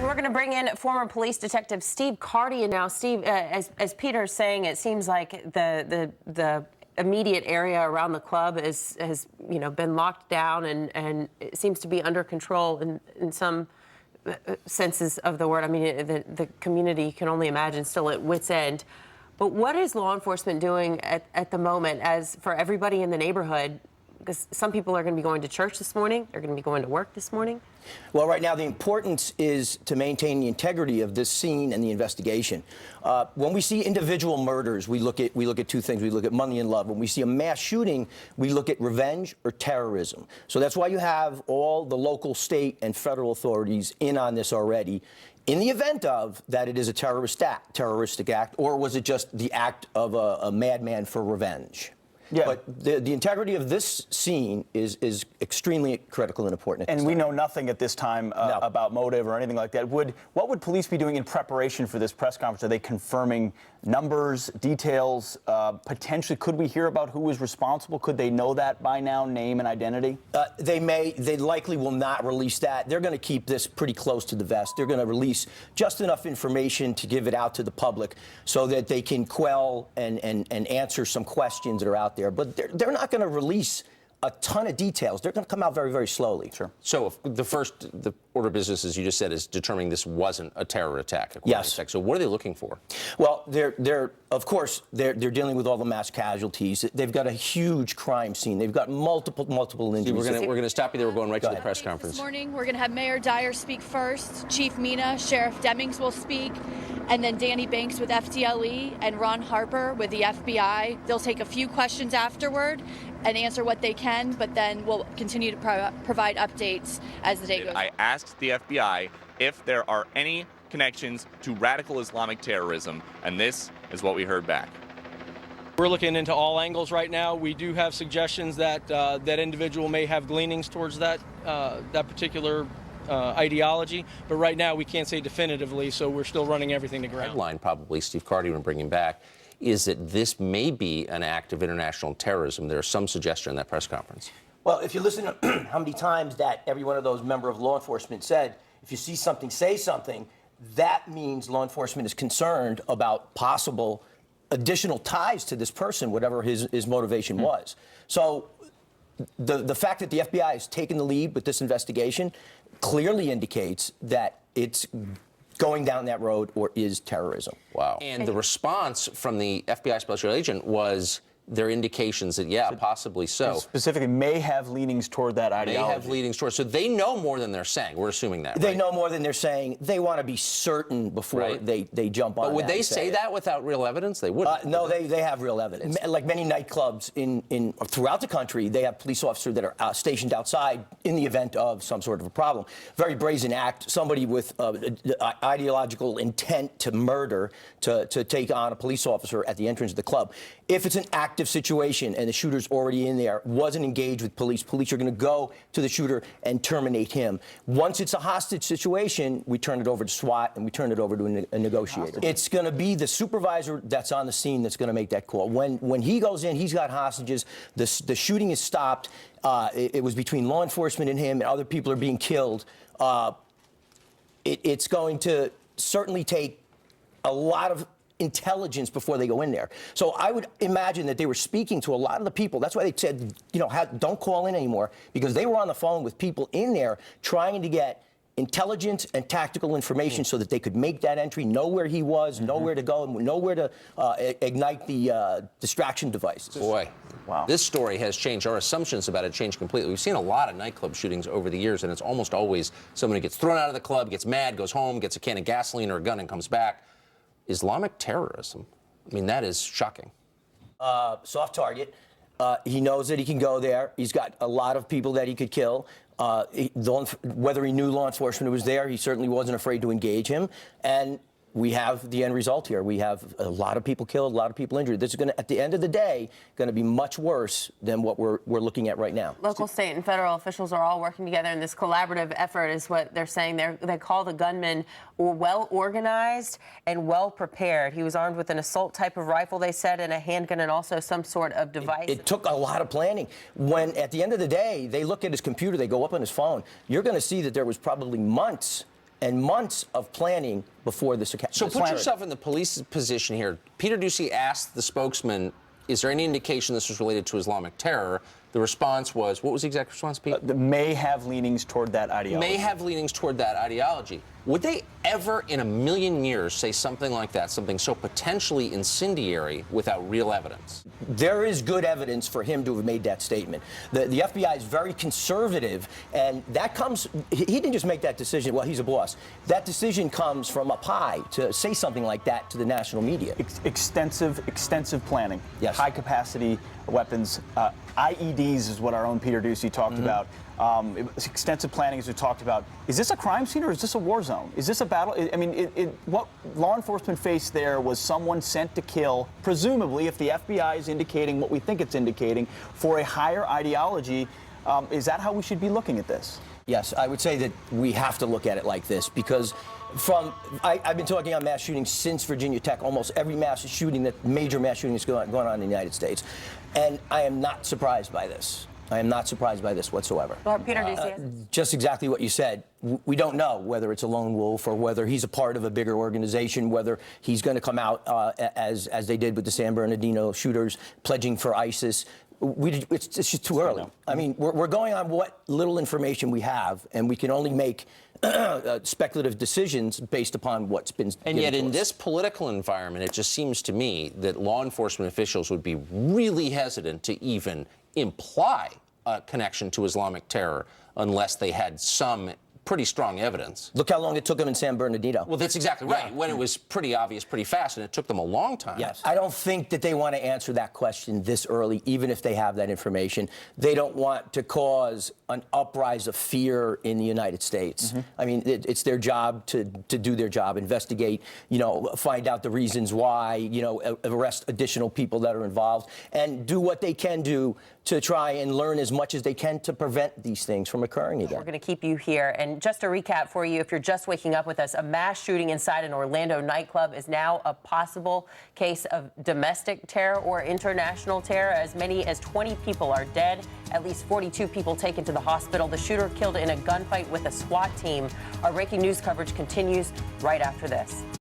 And we're going to bring in former police detective Steve Kardian now. Steve, as Peter's saying, it seems like the immediate area around the club has been locked down and it seems to be under control in some senses of the word. I mean, the community, you can only imagine, still at wit's end. But what is law enforcement doing at the moment as for everybody in the neighborhood? Because some people are going to be going to church this morning. They're going to be going to work this morning. Well, right now, the importance is to maintain the integrity of this scene and the investigation. When we see individual murders, we look at two things. We look at money and love. When we see a mass shooting, we look at revenge or terrorism. So that's why you have all the local, state, and federal authorities in on this already. In the event of that it is a terroristic act, or was it just the act of a madman for revenge? Yeah. But the integrity of this scene is extremely critical and important. And we know nothing at this time about motive or anything like that. What would police be doing in preparation for this press conference? Are they confirming numbers, details? Potentially, could we hear about who was responsible? Could they know that by now, name and identity? They likely will not release that. They're going to keep this pretty close to the vest. They're going to release just enough information to give it out to the public so that they can quell and answer some questions that are out there. But they're not going to release a ton of details. They're going to come out very, very slowly. Sure. So the order of business, as you just said, is determining this wasn't a terror attack. Yes. So what are they looking for? Well, of course, they're dealing with all the mass casualties. They've got a huge crime scene. They've got multiple injuries. We're going to stop you there. We're going right to the press conference. This morning, we're going to have Mayor Dyer speak first. Chief Mina, Sheriff Demings will speak. And then Danny Banks with FDLE and Ron Harper with the FBI. They'll take a few questions afterward and answer what they can, but then we'll continue to provide updates as the day goes on. I asked the FBI if there are any connections to radical Islamic terrorism, and this is what we heard back. We're looking into all angles right now. We do have suggestions that that individual may have gleanings towards that particular ideology, but right now we can't say definitively, so we're still running everything to ground. Headline probably, Steve Kardian will bring him back, is that this may be an act of international terrorism. There's some suggestion in that press conference. Well, if you listen to how many times that every one of those member of law enforcement said, if you see something, say something, that means law enforcement is concerned about possible additional ties to this person, whatever his motivation was. So the fact that the FBI has taken the lead with this investigation clearly indicates that it's going down that road or is terrorism. Wow. And the response from the FBI special agent was there are indications that, yeah, possibly so. Specifically, may have leanings toward that ideology. May have leanings toward. So they know more than they're saying. We're assuming that, They right? know more than they're saying. They want to be certain before they jump on. But would they say that without real evidence? They wouldn't. No, they have real evidence. Like many nightclubs throughout the country, they have police officers that are stationed outside in the event of some sort of a problem. Very brazen act. Somebody with ideological intent to murder to take on a police officer at the entrance of the club. If it's an active situation and the shooter's already in there, wasn't engaged with police are going to go to the shooter and terminate him. Once it's a hostage situation, we turn it over to SWAT and we turn it over to a negotiator. It's going to be the supervisor that's on the scene that's going to make that call. When he goes in, he's got hostages. The shooting is stopped. It was between law enforcement and him, and other people are being killed. It's going to certainly take a lot of intelligence before they go in there. So I would imagine that they were speaking to a lot of the people. That's why they said, don't call in anymore, because they were on the phone with people in there trying to get intelligence and tactical information so that they could make that entry, know where he was, know where to go, and know where to ignite the distraction devices. Boy, wow. This story has changed. Our assumptions about it changed completely. We've seen a lot of nightclub shootings over the years, and it's almost always someone who gets thrown out of the club, gets mad, goes home, gets a can of gasoline or a gun, and comes back. Islamic terrorism, I mean, that is shocking. Soft target. He knows that he can go there. He's got a lot of people that he could kill. Whether he knew law enforcement was there, he certainly wasn't afraid to engage him. And we have the end result here. We have a lot of people killed, a lot of people injured. This is going to, at the end of the day, going to be much worse than what we're looking at right now. Local, state, and federal officials are all working together in this collaborative effort, is what they're saying. They call the gunman well organized and well prepared. He was armed with an assault type of rifle, they said, and a handgun, and also some sort of device. It took a lot of planning. When, at the end of the day, they look at his computer, they go up on his phone, you're going to see that there was probably months and months of planning before this account. So put yourself in the police's position here. Peter Doocy asked the spokesman, is there any indication this was related to Islamic terror? The response was, what was the exact response, Pete? May have leanings toward that ideology. May have leanings toward that ideology. Would they ever in a million years say something like that, something so potentially incendiary without real evidence? There is good evidence for him to have made that statement. The FBI is very conservative, and that comes, he didn't just make that decision, well, he's a boss. That decision comes from up high to say something like that to the national media. Extensive planning. Yes. High capacity weapons. IEDs is what our own Peter Doocy talked about. Extensive planning, as we talked about. Is this a crime scene or is this a war zone? Is this a battle? I mean, what law enforcement faced there was someone sent to kill, presumably, if the FBI is indicating what we think it's indicating, for a higher ideology. Is that how we should be looking at this? Yes, I would say that we have to look at it like this because I've been talking on mass shootings since Virginia Tech, almost every major mass shooting that's going on in the United States. And I am not surprised by this. I am not surprised by this whatsoever. Well, Peter Doocy. Just exactly what you said. We don't know whether it's a lone wolf or whether he's a part of a bigger organization, whether he's going to come out as they did with the San Bernardino shooters, pledging for ISIS. It's just too early. I mean, we're going on what little information we have, and we can only make speculative decisions based upon what's been And yet in this political environment, it just seems to me that law enforcement officials would be really hesitant to even imply a connection to Islamic terror unless they had some pretty strong evidence. Look how long it took them in San Bernardino. Well, that's exactly right. When it was pretty obvious, pretty fast, and it took them a long time. Yes. I don't think that they want to answer that question this early, even if they have that information. They don't want to cause an uprise of fear in the United States. I mean, it's their job to do their job, investigate, find out the reasons why, arrest additional people that are involved, and do what they can do to try and learn as much as they can to prevent these things from occurring again. We're going to keep you here. And just to recap for you, if you're just waking up with us, a mass shooting inside an Orlando nightclub is now a possible case of domestic terror or international terror. As many as 20 people are dead, at least 42 people taken to the hospital. The shooter killed in a gunfight with a SWAT team. Our breaking news coverage continues right after this.